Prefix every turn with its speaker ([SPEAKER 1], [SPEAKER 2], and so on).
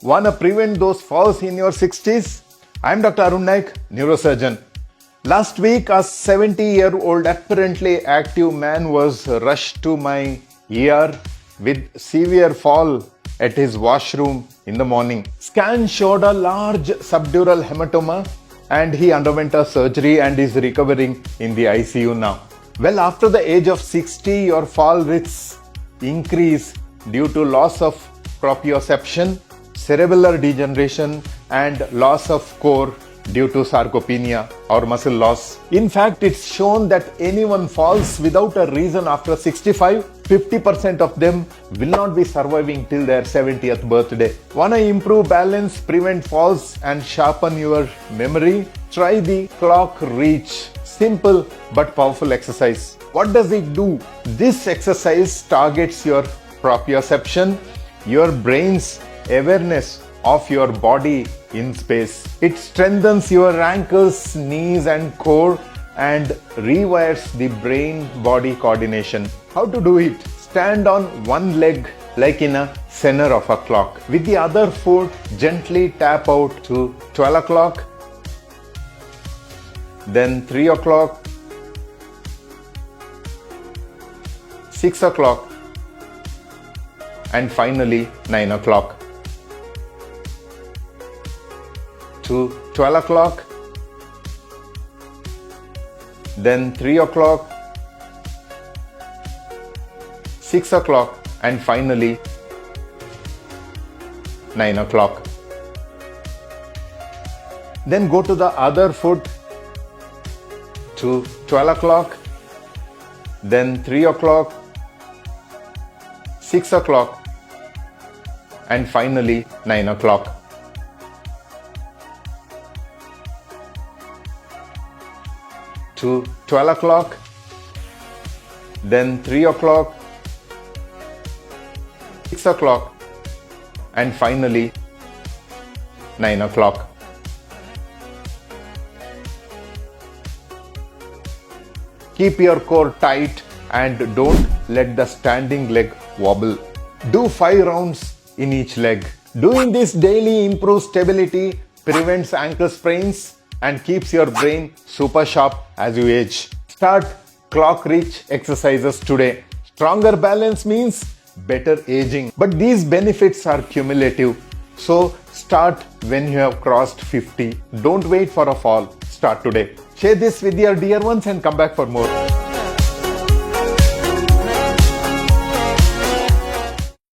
[SPEAKER 1] Wanna prevent those falls in your 60s? I'm Dr. Arun Naik, neurosurgeon. Last week, a 70-year-old apparently active man was rushed to my ER with severe fall at his washroom in the morning. Scan showed a large subdural hematoma and he underwent a surgery and is recovering in the ICU now. Well, after the age of 60, your fall risks increase due to loss of proprioception, cerebellar degeneration and loss of core due to sarcopenia or muscle loss. In fact, it's shown that anyone falls without a reason after 65, 50% of them will not be surviving till their 70th birthday. Wanna improve balance, prevent falls and sharpen your memory? Try the clock reach. Simple but powerful exercise. What does it do? This exercise targets your proprioception, your brain's awareness of your body in space. It strengthens your ankles, knees and core and rewires the brain-body coordination. How to do it? Stand on one leg like in a center of a clock. With the other foot, gently tap out to 12 o'clock, then 3 o'clock, 6 o'clock and finally 9 o'clock. To 12 o'clock, then 3 o'clock, 6 o'clock and finally 9 o'clock. Then go to the other foot to 12 o'clock, then 3 o'clock, 6 o'clock and finally 9 o'clock. To 12 o'clock, then 3 o'clock, 6 o'clock and finally 9 o'clock. Keep your core tight and don't let the standing leg wobble. Do 5 rounds in each leg. Doing this daily improves stability, prevents ankle sprains and keeps your brain super sharp as you age. Start clock reach exercises today. Stronger balance means better aging. But these benefits are cumulative. So start when you have crossed 50. Don't wait for a fall. Start today. Share this with your dear ones and come back for more.